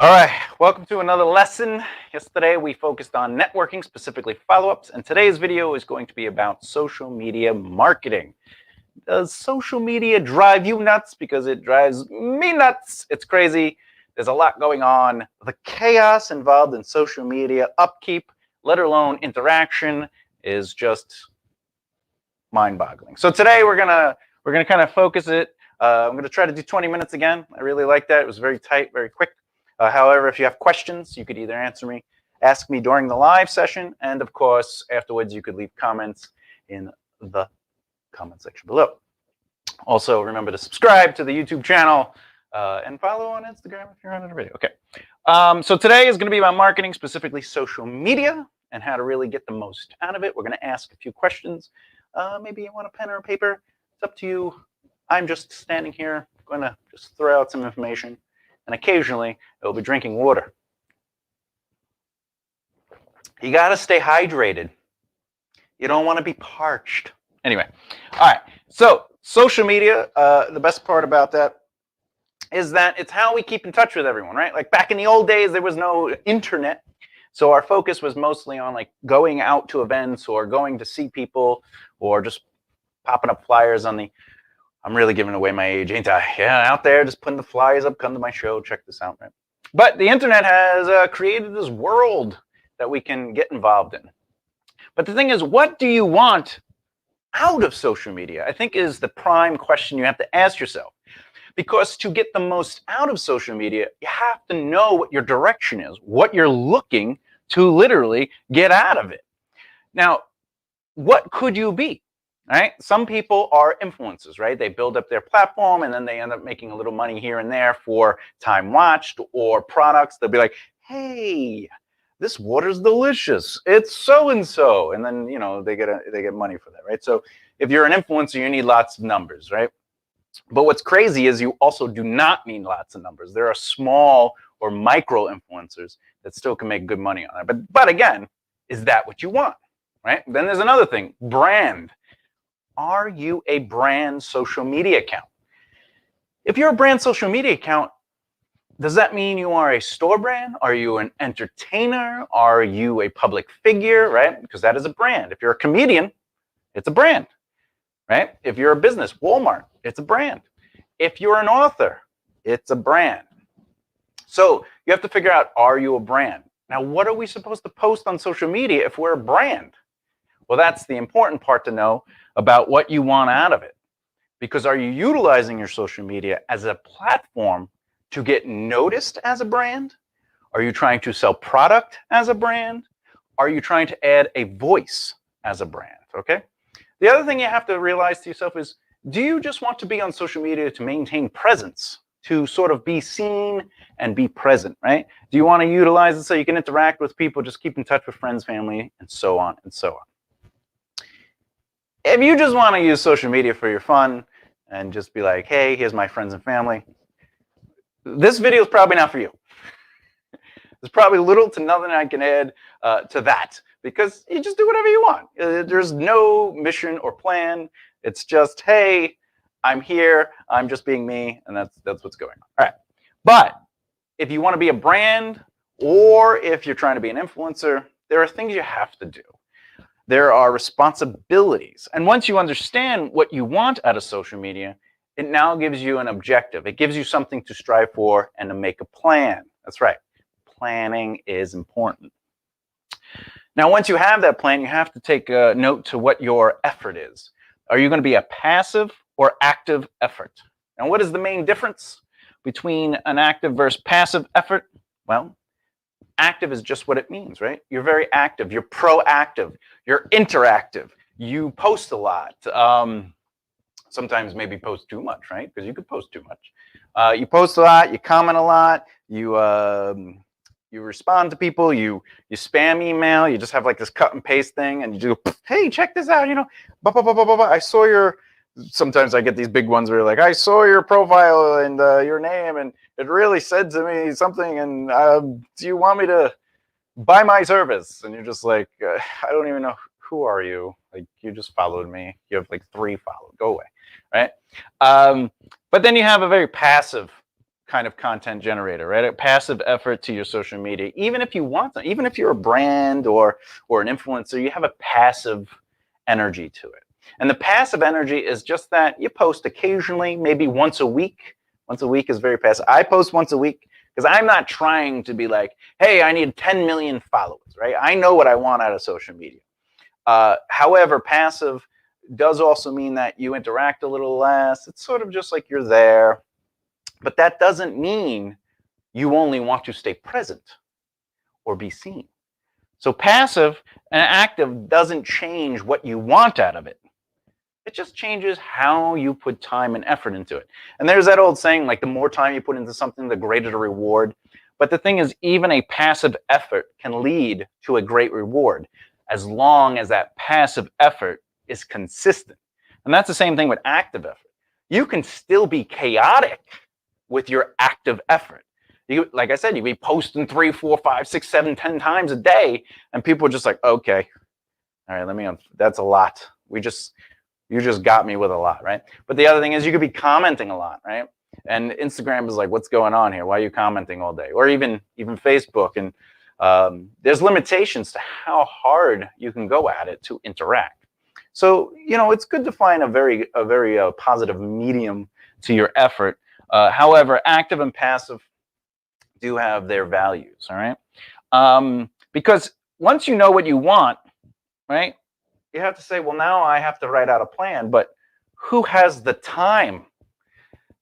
All right, welcome to another lesson. Yesterday we focused on networking, specifically follow-ups, and today's video is going to be about social media marketing. Does social media drive you nuts? Because it drives me nuts. It's crazy. There's a lot going on. The chaos involved in social media upkeep, let alone interaction, is just mind-boggling. So today we're gonna kind of focus it. I'm gonna try to do 20 minutes again. I really like that. It was very tight, very quick. However, if you have questions, you could either ask me during the live session, and of course, afterwards, you could leave comments in the comment section below. Also, remember to subscribe to the YouTube channel and follow on Instagram if you're on a video. Okay. So today is going to be about marketing, specifically social media, and how to really get the most out of it. We're going to ask a few questions. Maybe you want a pen or a paper. It's up to you. I'm just standing here, going to just throw out some information. And occasionally, it'll be drinking water. You got to stay hydrated. You don't want to be parched. Anyway, all right. So social media, the best part about that is that it's how we keep in touch with everyone, right? Like back in the old days, there was no internet. So our focus was mostly on like going out to events or going to see people or just popping up flyers on the... I'm really giving away my age, ain't I? Yeah, out there, just putting the flyers up, come to my show, check this out, right? But the internet has created this world that we can get involved in. But the thing is, what do you want out of social media? I think is the prime question you have to ask yourself. Because to get the most out of social media, you have to know what your direction is, what you're looking to literally get out of it. Now, what could you be? Right? Some people are influencers, right? They build up their platform and then they end up making a little money here and there for time watched or products. They'll be like, hey, this water's delicious. It's so-and-so. And then, you know, they get money for that, right? So if you're an influencer, you need lots of numbers, right? But what's crazy is you also do not need lots of numbers. There are small or micro influencers that still can make good money on it. But again, is that what you want, right? Then there's another thing, brand. Are you a brand social media account? If you're a brand social media account, does that mean you are a store brand? Are you an entertainer? Are you a public figure, right? Because that is a brand. If you're a comedian, it's a brand, right? If you're a business, Walmart, it's a brand. If you're an author, it's a brand. So you have to figure out, are you a brand? Now, what are we supposed to post on social media if we're a brand? Well, that's the important part to know about what you want out of it. Because are you utilizing your social media as a platform to get noticed as a brand? Are you trying to sell product as a brand? Are you trying to add a voice as a brand? Okay. The other thing you have to realize to yourself is, do you just want to be on social media to maintain presence, to sort of be seen and be present, right? Do you want to utilize it so you can interact with people, just keep in touch with friends, family, and so on and so on? If you just want to use social media for your fun and just be like, hey, here's my friends and family, this video is probably not for you. There's probably little to nothing I can add to that because you just do whatever you want. There's no mission or plan. It's just, hey, I'm here. I'm just being me. And that's what's going on. All right. But if you want to be a brand or if you're trying to be an influencer, there are things you have to do. There are responsibilities. And once you understand what you want out of social media, it now gives you an objective. It gives you something to strive for and to make a plan. That's right. Planning is important. Now, once you have that plan, you have to take a note to what your effort is. Are you going to be a passive or active effort? Now, what is the main difference between an active versus passive effort? Well, active is just what it means, right? You're very active. You're proactive. You're interactive. You post a lot. Sometimes maybe post too much, right? Because you could post too much. You post a lot. You comment a lot. You respond to people. You spam email. You just have like this cut and paste thing, and you do, hey, check this out. You know, I saw your. Sometimes I get these big ones where you're like, I saw your profile and your name, and it really said to me something, and do you want me to buy my service? And you're just like, I don't even know, who are you? Like, you just followed me. You have like 3 followed. Go away, right? But then you have a very passive kind of content generator, right? A passive effort to your social media. Even if you want to, even if you're a brand or an influencer, you have a passive energy to it. And the passive energy is just that you post occasionally, maybe once a week. Once a week is very passive. I post once a week because I'm not trying to be like, hey, I need 10 million followers, right? I know what I want out of social media. However, passive does also mean that you interact a little less. It's sort of just like you're there. But that doesn't mean you only want to stay present or be seen. So passive and active doesn't change what you want out of it. It just changes how you put time and effort into it. And there's that old saying, like the more time you put into something, the greater the reward. But the thing is, even a passive effort can lead to a great reward as long as that passive effort is consistent. And that's the same thing with active effort. You can still be chaotic with your active effort. You, like I said, you'd be posting 3, 4, 5, 6, 7, 10 times a day, and people are just like, okay, all right, that's a lot. You just got me with a lot, right? But the other thing is you could be commenting a lot, right? And Instagram is like, what's going on here? Why are you commenting all day? Or even Facebook. And there's limitations to how hard you can go at it to interact. So, it's good to find a very positive medium to your effort. However, active and passive do have their values, all right? Because once you know what you want, right, you have to say, well, now I have to write out a plan, but who has the time?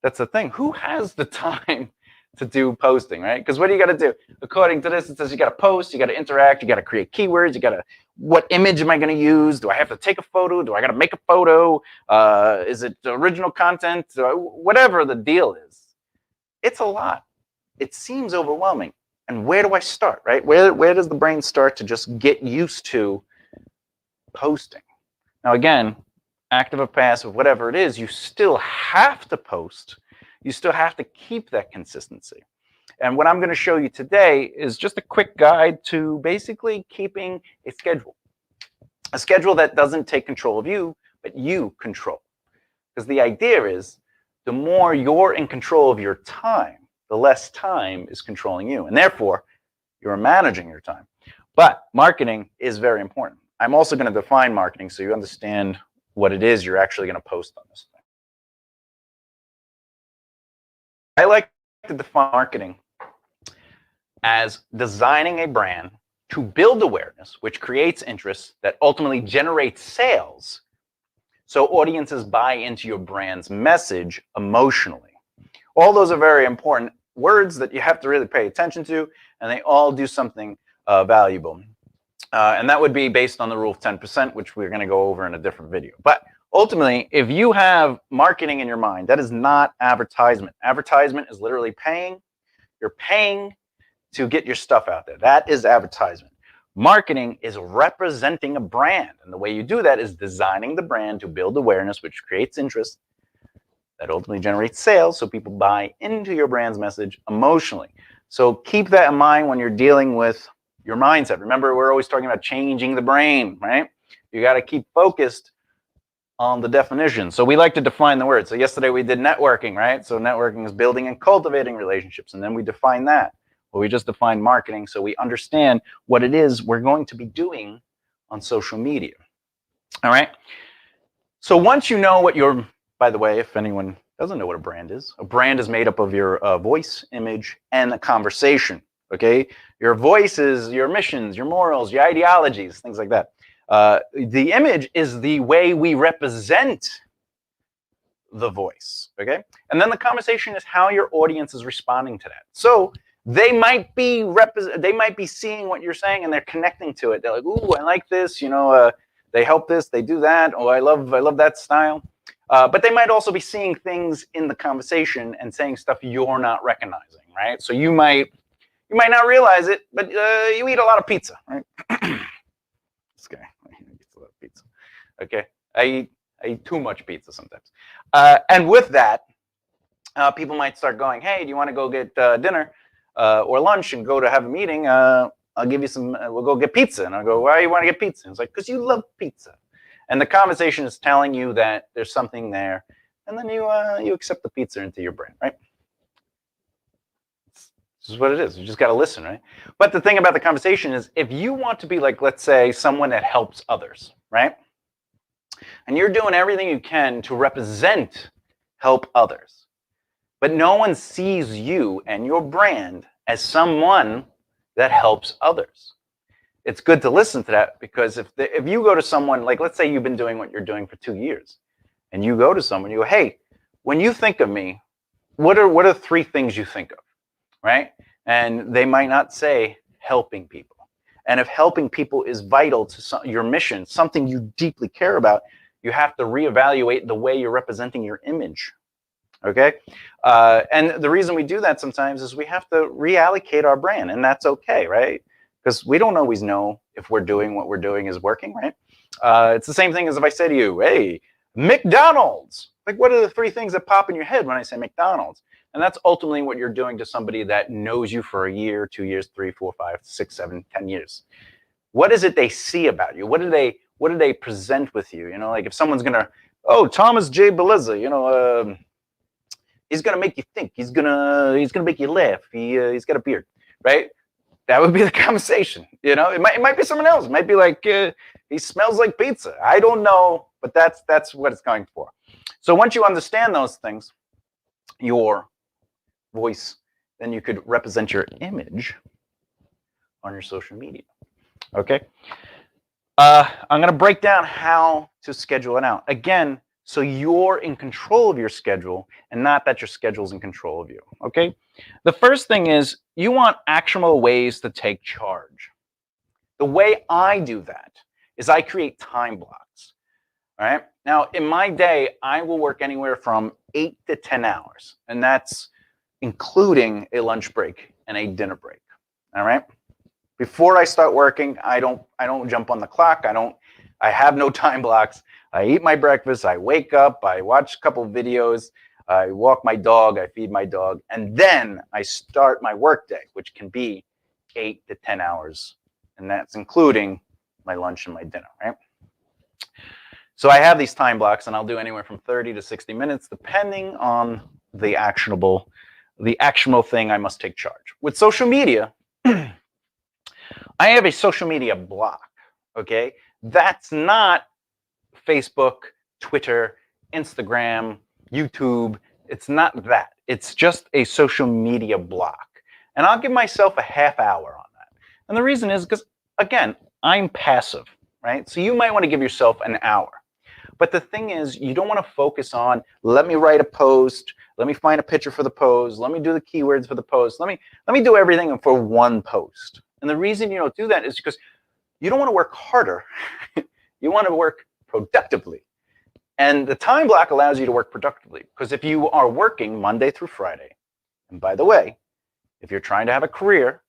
That's the thing. Who has the time to do posting, right? Because what do you got to do? According to this, it says you got to post, you got to interact, you got to create keywords, you got to, what image am I going to use? Do I have to take a photo? Do I got to make a photo? Is it original content? Whatever the deal is. It's a lot. It seems overwhelming. And where do I start, right? Where does the brain start to just get used to posting? Now, again, active or passive, whatever it is, you still have to post. You still have to keep that consistency. And what I'm going to show you today is just a quick guide to basically keeping a schedule that doesn't take control of you, but you control. Because the idea is the more you're in control of your time, the less time is controlling you. And therefore, you're managing your time. But marketing is very important. I'm also going to define marketing so you understand what it is you're actually going to post on this thing. I like to define marketing as designing a brand to build awareness, which creates interest that ultimately generates sales, so audiences buy into your brand's message emotionally. All those are very important words that you have to really pay attention to, and they all do something valuable. And that would be based on the rule of 10%, which we're going to go over in a different video. But ultimately, if you have marketing in your mind, that is not advertisement. Advertisement is literally paying. You're paying to get your stuff out there. That is advertisement. Marketing is representing a brand. And the way you do that is designing the brand to build awareness, which creates interest that ultimately generates sales, so people buy into your brand's message emotionally. So keep that in mind when you're dealing with your mindset. Remember, we're always talking about changing the brain, right? You got to keep focused on the definition. So we like to define the word. So yesterday we did networking, right? So networking is building and cultivating relationships. And then we define that. Well, we just defined marketing so we understand what it is we're going to be doing on social media. All right. So once you know what your, by the way, if anyone doesn't know what a brand is made up of your voice, image, and a conversation. Okay. Your voice is your missions, your morals, your ideologies, things like that. The image is the way we represent the voice, okay? And then the conversation is how your audience is responding to that. So they might be seeing what you're saying and they're connecting to it. They're like, ooh, I like this, they help this, they do that. Oh, I love that style. But they might also be seeing things in the conversation and saying stuff you're not recognizing, right? So you might not realize it, but you eat a lot of pizza, right? This guy eats a lot of pizza. Okay, I eat too much pizza sometimes. And with that, people might start going, hey, do you want to go get dinner or lunch and go to have a meeting? I'll give you some, we'll go get pizza. And I'll go, why do you want to get pizza? And it's like, because you love pizza. And the conversation is telling you that there's something there. And then you accept the pizza into your brain, right? This is what it is. You just got to listen, right? But the thing about the conversation is if you want to be like, let's say, someone that helps others, right? And you're doing everything you can to represent help others, but no one sees you and your brand as someone that helps others. It's good to listen to that because if you go to someone, like let's say you've been doing what you're doing for 2 years, and you go to someone, you go, hey, when you think of me, what are 3 things you think of, right? And they might not say helping people. And if helping people is vital to your mission, something you deeply care about, you have to reevaluate the way you're representing your image. Okay? And the reason we do that sometimes is we have to reallocate our brand, and that's okay, right? Because we don't always know if we're doing what we're doing is working, right? It's the same thing as if I say to you, hey, McDonald's. Like, what are the 3 things that pop in your head when I say McDonald's? And that's ultimately what you're doing to somebody that knows you for a year, 2 years, 3, 4, 5, 6, 7, 10 years. What is it they see about you? What do they present with you? You know, like if someone's gonna, oh, Thomas J. Beleza, you know, he's gonna make you think. He's gonna make you laugh. He's got a beard, right? That would be the conversation. You know, it might be someone else. It might be like he smells like pizza. I don't know, but that's what it's going for. So once you understand those things, your voice, then you could represent your image on your social media. Okay. I'm going to break down how to schedule it out. Again, so you're in control of your schedule and not that your schedule's in control of you. Okay. The first thing is you want actionable ways to take charge. The way I do that is I create time blocks. All right. Now, in my day, I will work anywhere from 8 to 10 hours, and that's including a lunch break and a dinner break. All right. Before I start working, I don't jump on the clock. I have no time blocks. I eat my breakfast. I wake up. I watch a couple of videos. I walk my dog. I feed my dog, and then I start my workday, which can be 8 to 10 hours, and that's including my lunch and my dinner. Right. So I have these time blocks, and I'll do anywhere from 30 to 60 minutes, depending on the actionable thing I must take charge. With social media, I have a social media block, okay? That's not Facebook, Twitter, Instagram, YouTube. It's not that. It's just a social media block. And I'll give myself a half hour on that. And the reason is because, again, I'm passive, right? So you might want to give yourself an hour. But the thing is, you don't want to focus on, let me write a post, let me find a picture for the post, let me do the keywords for the post, let me do everything for one post. And the reason you don't do that is because you don't want to work harder. You want to work productively. And the time block allows you to work productively. Because if you are working Monday through Friday, and by the way, if you're trying to have a career,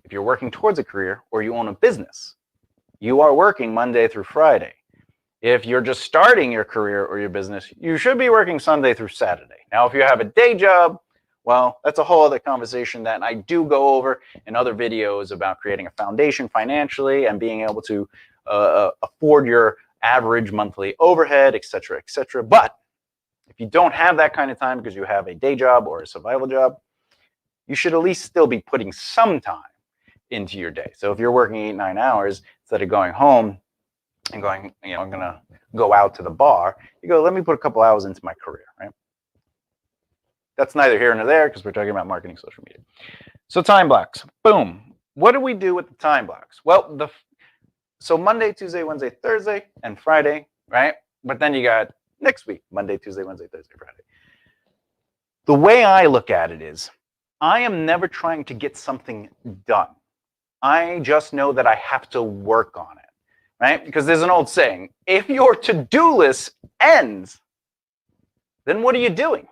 if you're working towards a career, or you own a business, you are working Monday through Friday. If you're just starting your career or your business, you should be working Sunday through Saturday. Now, if you have a day job, well, that's a whole other conversation that I do go over in other videos about creating a foundation financially and being able to afford your average monthly overhead, et cetera, et cetera. But if you don't have that kind of time because you have a day job or a survival job, you should at least still be putting some time into your day. So if you're working 8, 9 hours, instead of going home and going, you know, I'm going to go out to the bar, you go, let me put a couple hours into my career, right? That's neither here nor there because we're talking about marketing social media. So time blocks, boom. What do we do with the time blocks? Well, so Monday, Tuesday, Wednesday, Thursday, and Friday, right? But then you got next week, Monday, Tuesday, Wednesday, Thursday, Friday. The way I look at it is I am never trying to get something done. I just know that I have to work on it. Right? Because there's an old saying, if your to-do list ends, then what are you doing?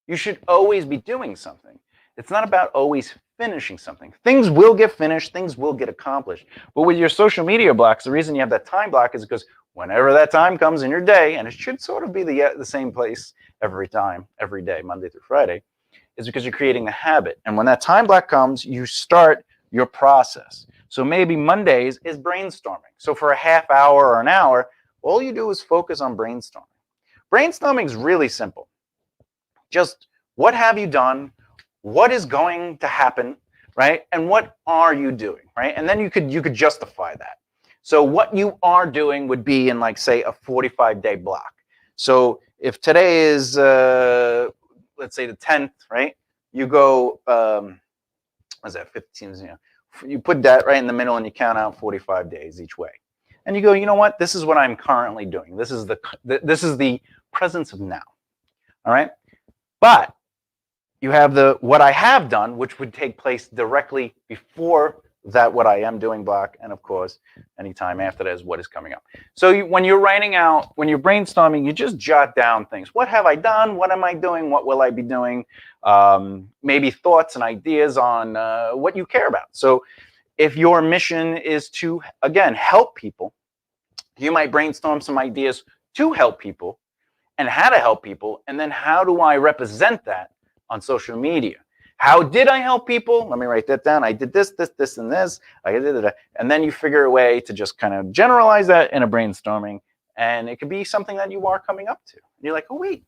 You should always be doing something. It's not about always finishing something. Things will get finished, things will get accomplished. But with your social media blocks, the reason you have that time block is because whenever that time comes in your day, and it should sort of be the same place every time, every day, Monday through Friday, is because you're creating the habit. And when that time block comes, you start your process. So maybe Mondays is brainstorming. So for a half hour or an hour, all you do is focus on brainstorming. Brainstorming is really simple. Just what have you done? what is going to happen, right? And what are you doing, right? And then you could justify that. So what you are doing would be in, like, say, a 45-day block. So if today is, let's say, the 10th, right? You go, what's that, 15, you put that right in the middle and you count out 45 days each way. And you go, you know what? This is what I'm currently doing. This is the presence of now. All right? But you have the what I have done, which would take place directly before that what I am doing block, and of course, anytime after that is what is coming up. So when you're writing out, when you're brainstorming, you just jot down things. What have I done? What am I doing? What will I be doing? Maybe thoughts and ideas on what you care about. So if your mission is to, again, help people, you might brainstorm some ideas to help people and how to help people, and then how do I represent that on social media? How did I help people? Let me write that down. I did this, this, this, and this. I did that. And then you figure a way to just kind of generalize that in a brainstorming. And it could be something that you are coming up to. And you're like, oh, wait,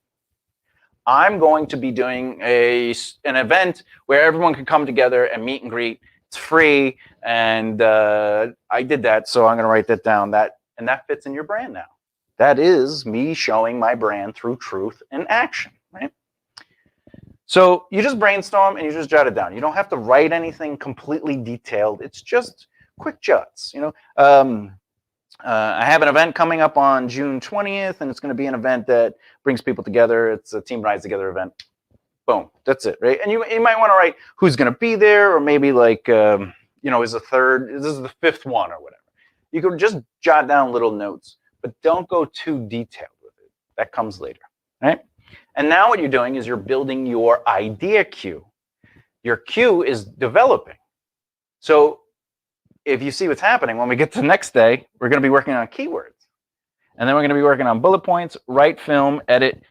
I'm going to be doing an event where everyone can come together and meet and greet. It's free. And I did that. So I'm going to write that down. And that fits in your brand now. That is me showing my brand through truth and action, right? So you just brainstorm and you just jot it down. You don't have to write anything completely detailed. It's just quick jots. I have an event coming up on June 20th, and it's going to be an event that brings people together. It's a Team Rise Together event. Boom, that's it, right? And you might want to write who's going to be there, or maybe like, is this is the 5th one or whatever. You could just jot down little notes, but don't go too detailed with it. That comes later, right? And now what you're doing is you're building your idea queue. Your queue is developing. So if you see what's happening, when we get to the next day, we're going to be working on keywords. And then we're going to be working on bullet points, write, film, edit,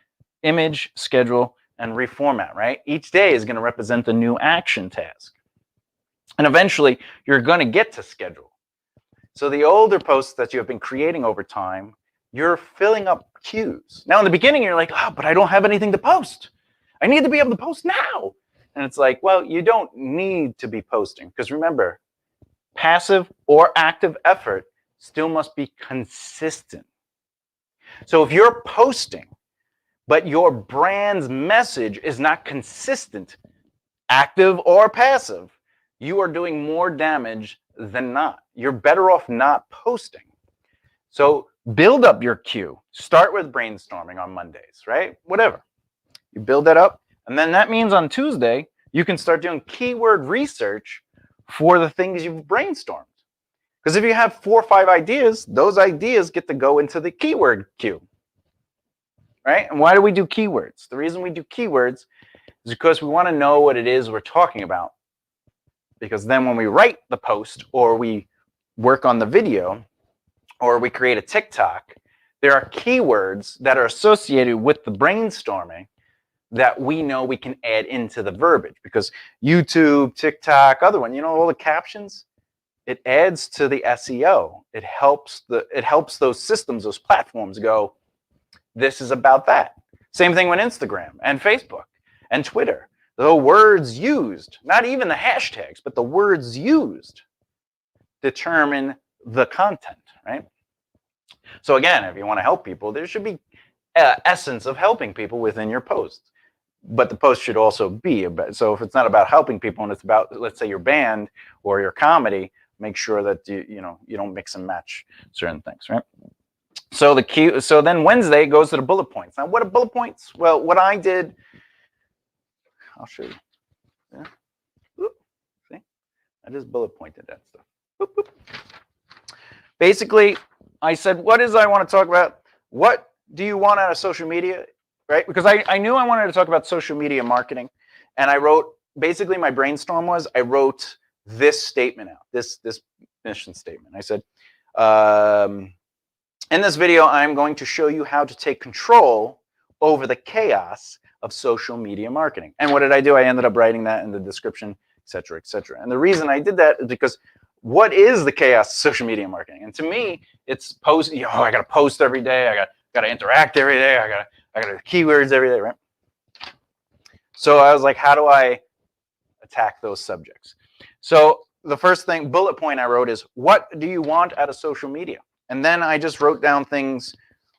image, schedule, and reformat, right? Each day is going to represent a new action task. And eventually, you're going to get to schedule. So the older posts that you have been creating over time, you're filling up queues. Now, in the beginning, you're like, oh, but I don't have anything to post. I need to be able to post now. And it's like, well, you don't need to be posting. Because remember, passive or active effort still must be consistent. So if you're posting, but your brand's message is not consistent, active or passive, you are doing more damage than not. You're better off not posting. So build up your queue. Start with brainstorming on Mondays, right? Whatever. You build that up, and then that means on Tuesday, you can start doing keyword research for the things you've brainstormed. Because if you have 4 or 5 ideas, those ideas get to go into the keyword queue, right? And why do we do keywords? The reason we do keywords is because we want to know what it is we're talking about. Because then when we write the post, or we work on the video, or we create a TikTok, there are keywords that are associated with the brainstorming that we know we can add into the verbiage. Because YouTube, TikTok, other one, all the captions, it adds to the SEO. It helps those systems, those platforms go, this is about that. Same thing with Instagram and Facebook and Twitter. The words used, not even the hashtags, but the words used determine the content, right? So again, if you want to help people, there should be essence of helping people within your post. But the post should also be about, so if it's not about helping people and it's about, let's say, your band or your comedy, make sure that you don't mix and match certain things, right? So then Wednesday goes to the bullet points. Now, what are bullet points? Well, what I did, I'll show you. Yeah. Oop. See, I just bullet pointed that stuff. Boop, boop. Basically, I said, what is I want to talk about? What do you want out of social media, right? Because I knew I wanted to talk about social media marketing. And I wrote, basically my brainstorm was, I wrote this statement out, this mission statement. I said, in this video, I'm going to show you how to take control over the chaos of social media marketing. And what did I do? I ended up writing that in the description, et cetera, et cetera. And the reason I did that is because what is the chaos of social media marketing? And to me, it's post. I got to post every day. I got to interact every day. I got to keywords every day, right? So I was like, how do I attack those subjects. So the first thing, bullet point I wrote is, what do you want out of social media? And then I just wrote down things,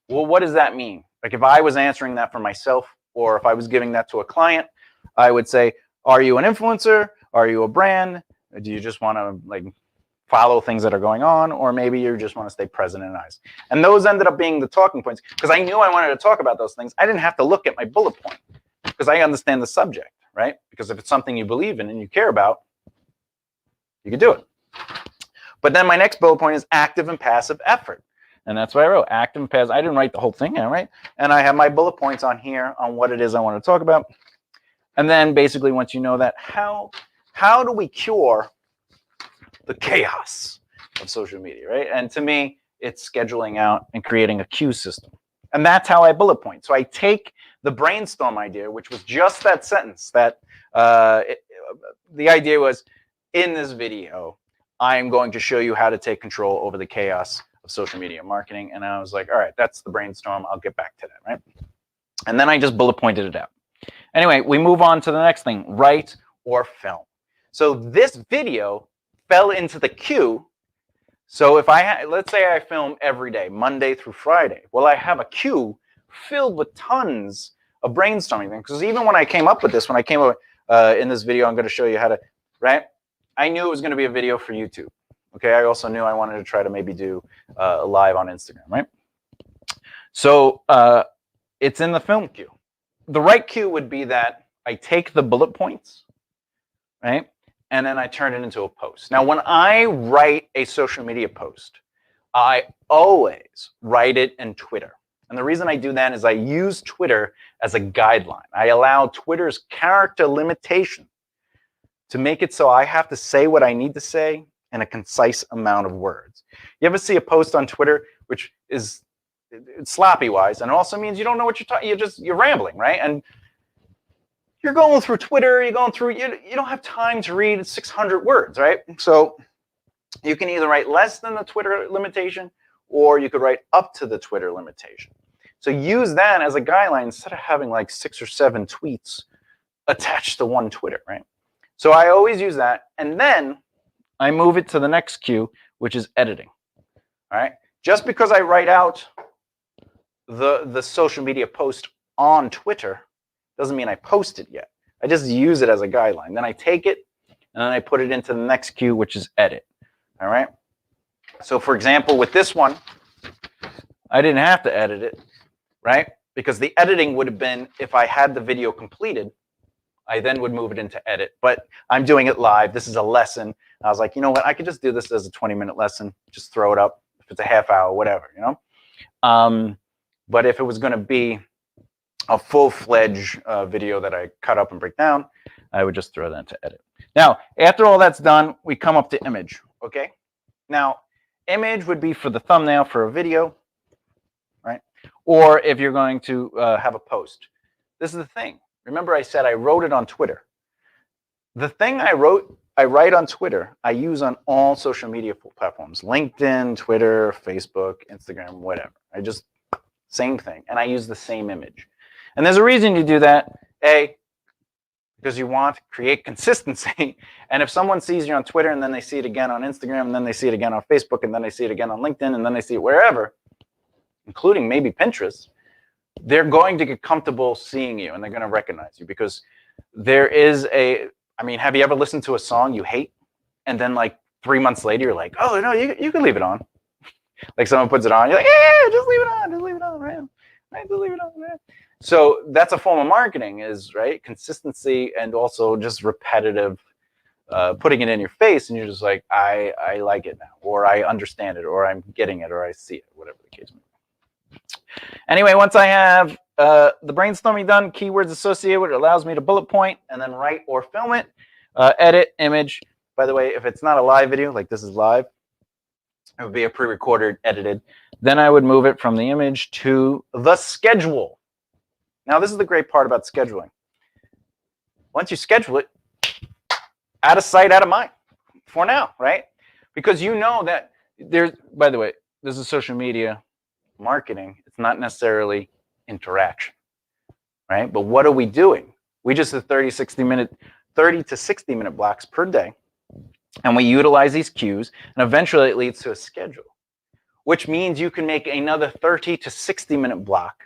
well, what does that mean? Like if I was answering that for myself, or if I was giving that to a client, I would say, are you an influencer? Are you a brand? Do you just want to like follow things that are going on? Or maybe you just want to stay present in eyes. And those ended up being the talking points because I knew I wanted to talk about those things. I didn't have to look at my bullet point because I understand the subject, right? Because if it's something you believe in and you care about, you can do it. But then my next bullet point is active and passive effort. And that's what I wrote, active and passive. I didn't write the whole thing, right? And I have my bullet points on here on what it is I want to talk about. And then basically once you know that, how do we cure the chaos of social media, right? And to me, it's scheduling out and creating a queue system. And that's how I bullet point. So I take the brainstorm idea, which was just that sentence that the idea was, in this video, I am going to show you how to take control over the chaos of social media marketing. And I was like, all right, that's the brainstorm. I'll get back to that, right? And then I just bullet pointed it out. Anyway, we move on to the next thing, write or film. So this video fell into the queue. So if let's say I film every day, Monday through Friday. Well, I have a queue filled with tons of brainstorming things. Because even when I came up with this, when I came up in this video, I'm going to show you how to, right? I knew it was going to be a video for YouTube. Okay, I also knew I wanted to try to maybe do live on Instagram, right? So it's in the film queue. The right queue would be that I take the bullet points, right? And then I turn it into a post. Now, when I write a social media post, I always write it in Twitter. And the reason I do that is I use Twitter as a guideline. I allow Twitter's character limitation to make it so I have to say what I need to say in a concise amount of words. You ever see a post on Twitter which is sloppy wise, and it also means you don't know what you're talking, you're rambling, right? And you're going through Twitter, you're going through, you don't have time to read 600 words, right? So you can either write less than the Twitter limitation, or you could write up to the Twitter limitation. So use that as a guideline instead of having like 6 or 7 tweets attached to one Twitter, right? So I always use that, and then I move it to the next queue, which is editing. All right. Just because I write out the social media post on Twitter doesn't mean I post it yet. I just use it as a guideline. Then I take it and then I put it into the next queue, which is edit. All right. So for example, with this one, I didn't have to edit it, right? Because the editing would have been if I had the video completed, I then would move it into edit. But I'm doing it live. This is a lesson. I was like, you know what? I could just do this as a 20-minute lesson. Just throw it up. If it's a half hour, whatever, you know? But if it was going to be a full-fledged video that I cut up and break down, I would just throw that into edit. Now, after all that's done, we come up to image, okay? Now, image would be for the thumbnail for a video, right? Or if you're going to have a post. This is the thing. Remember I said I wrote it on Twitter. The thing I write on Twitter, I use on all social media platforms. LinkedIn, Twitter, Facebook, Instagram, whatever. Same thing. And I use the same image. And there's a reason you do that. A, because you want to create consistency. And if someone sees you on Twitter and then they see it again on Instagram and then they see it again on Facebook and then they see it again on LinkedIn and then they see it wherever, including maybe Pinterest, they're going to get comfortable seeing you and they're going to recognize you because there is have you ever listened to a song you hate and then like 3 months later you're like, oh no, you can leave it on. Like someone puts it on, you're like, yeah, just leave it on, right? Just leave it on, right? So that's a form of marketing is, right, consistency and also just repetitive, putting it in your face and you're just like, I like it now, or I understand it, or I'm getting it, or I see it, whatever the case may be. Anyway, once I have the brainstorming done, keywords associated with it allows me to bullet point and then write or film it, edit, image. By the way, if it's not a live video, like this is live, it would be a pre-recorded, edited. Then I would move it from the image to the schedule. Now, this is the great part about scheduling. Once you schedule it, out of sight, out of mind for now, right? Because you know that by the way, this is social media marketing. It's not necessarily interaction, right? But what are we doing? We just did 30, 60 minute 30 to 60-minute blocks per day, and we utilize these cues, and eventually it leads to a schedule, which means you can make another 30 to 60-minute block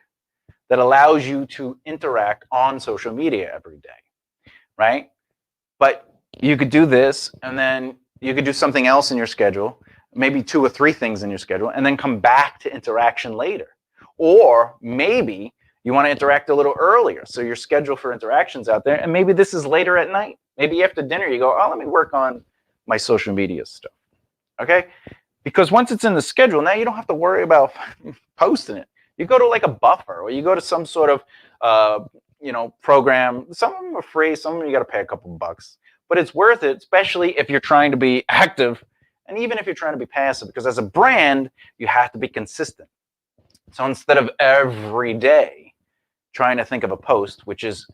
that allows you to interact on social media every day, right? But you could do this, and then you could do something else in your schedule, maybe 2 or 3 things in your schedule, and then come back to interaction later. Or maybe you want to interact a little earlier, so your schedule for interactions out there, and maybe this is later at night. Maybe after dinner you go, oh, let me work on my social media stuff, okay? Because once it's in the schedule, now you don't have to worry about posting it. You go to like a buffer, or you go to some sort of program. Some of them are free, some of them you got to pay a couple bucks, but it's worth it, especially if you're trying to be active, and even if you're trying to be passive, because as a brand, you have to be consistent. So instead of every day trying to think of a post, which is,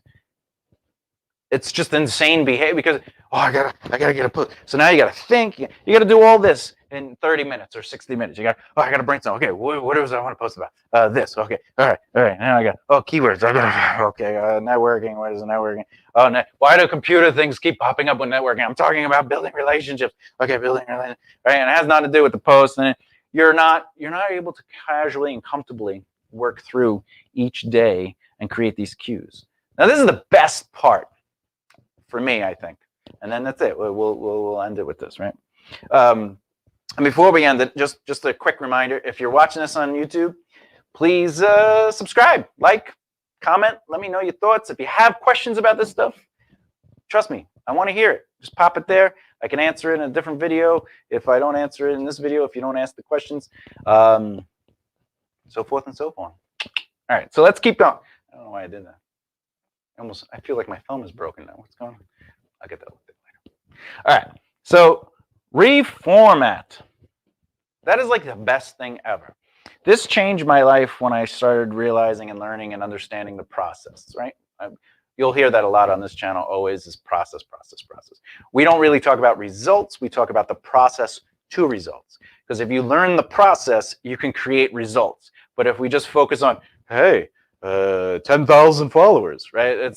it's just insane behavior, because I gotta get a post. So now you gotta think, you gotta do all this in 30 minutes or 60 minutes. I gotta brainstorm. Okay, what is I want to post about? This. Okay, all right. Now I got keywords. Networking. What is networking? Why do computer things keep popping up when networking? I'm talking about building relationships. Okay, building relationships. Right, and it has nothing to do with the post. And you're not able to casually and comfortably work through each day and create these cues. Now, this is the best part for me, I think. And then that's it. We'll end it with this, right? And before we end it, just a quick reminder: if you're watching this on YouTube, please subscribe, like, comment. Let me know your thoughts. If you have questions about this stuff, trust me, I want to hear it. Just pop it there. I can answer it in a different video if I don't answer it in this video, if you don't ask the questions, so forth and so on. All right, so let's keep going. I don't know why I did that. I feel like my thumb is broken now. What's going on? I'll get that looked at later. All right, so reformat. That is like the best thing ever. This changed my life when I started realizing and learning and understanding the process, right? You'll hear that a lot on this channel, always, is process. We don't really talk about results. We talk about the process to results. Because if you learn the process, you can create results. But if we just focus on, hey, 10,000 followers, right?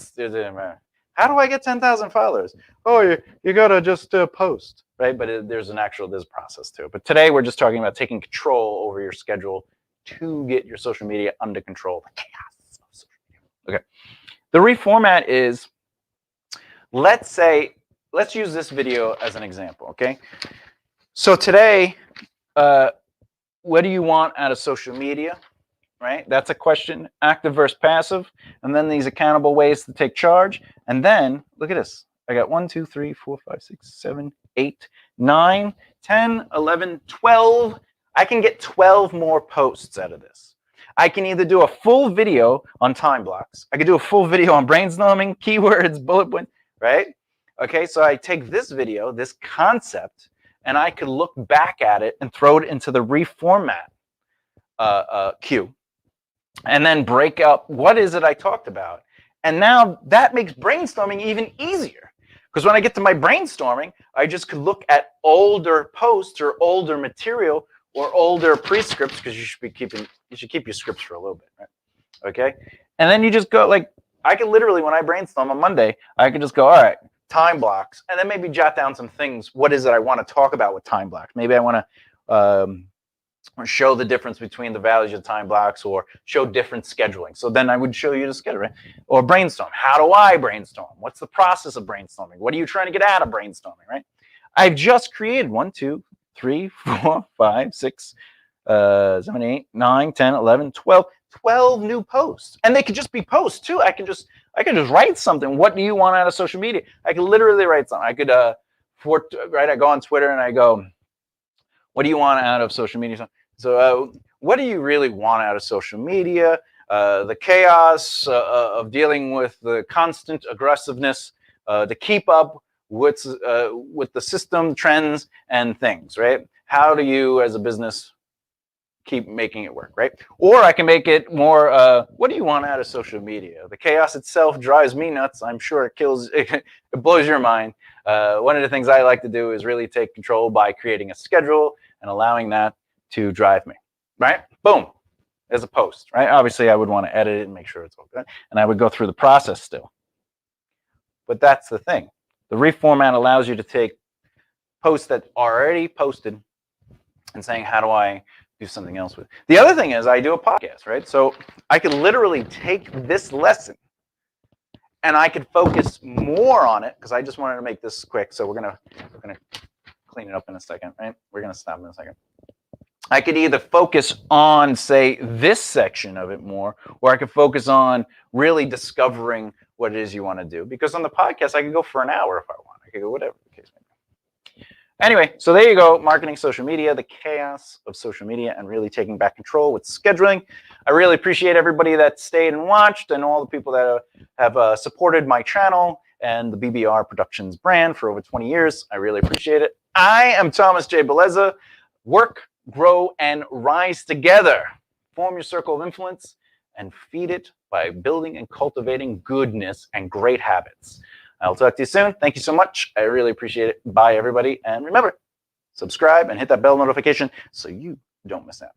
How do I get 10,000 followers? Oh, you got to just post, right? But there's a process to it. But today we're just talking about taking control over your schedule to get your social media under control. The chaos of social media. Okay. The reformat is, let's use this video as an example, okay? So today, what do you want out of social media, right? That's a question, active versus passive, and then these accountable ways to take charge. And then, look at this. I got 1, 2, 3, 4, 5, 6, 7, 8, 9, 10, 11, 12. I can get 12 more posts out of this. I can either do a full video on time blocks. I could do a full video on brainstorming, keywords, bullet points, right? Okay, so I take this video, this concept, and I could look back at it and throw it into the reformat queue, and then break up what is it I talked about. And now that makes brainstorming even easier. Because when I get to my brainstorming, I just could look at older posts or older material or older pre-scripts, because you should keep your scripts for a little bit, right? Okay, and then you just go, like, I could literally, when I brainstorm on Monday, I could just go, all right, time blocks, and then maybe jot down some things. What is it I want to talk about with time blocks? Maybe I want to show the difference between the values of time blocks, or show different scheduling. So then I would show you the schedule, right? Or brainstorm. How do I brainstorm? What's the process of brainstorming? What are you trying to get out of brainstorming, right? I've just created 1, 2, 3, 4, 5, 6, 7, 8, 9, 10, 11, 12 new posts. And they could just be posts too. I can just write something. What do you want out of social media? I could literally write something. I could, I go on Twitter and I go, what do you want out of social media? So what do you really want out of social media? The chaos of dealing with the constant aggressiveness to keep up with the system trends and things, right? How do you, as a business, keep making it work, right? Or I can make it more, what do you want out of social media? The chaos itself drives me nuts. I'm sure it blows your mind. One of the things I like to do is really take control by creating a schedule and allowing that to drive me, right? Boom, there's a post, right? Obviously, I would want to edit it and make sure it's all good, and I would go through the process still. But that's the thing. The reformat allows you to take posts that are already posted and saying, how do I do something else with it? The other thing is I do a podcast, right? So I could literally take this lesson and I could focus more on it because I just wanted to make this quick. So we're gonna clean it up in a second, right? We're gonna stop in a second. I could either focus on, say, this section of it more, or I could focus on really discovering what it is you want to do. Because on the podcast, I could go for an hour if I want. I could go whatever the case may be. Anyway, so there you go. Marketing social media, the chaos of social media, and really taking back control with scheduling. I really appreciate everybody that stayed and watched, and all the people that have supported my channel and the BBR Productions brand for over 20 years. I really appreciate it. I am Thomas J. Beleza. Work, grow, and rise together. Form your circle of influence and feed it by building and cultivating goodness and great habits. I'll talk to you soon. Thank you so much. I really appreciate it. Bye, everybody. And remember, subscribe and hit that bell notification so you don't miss out.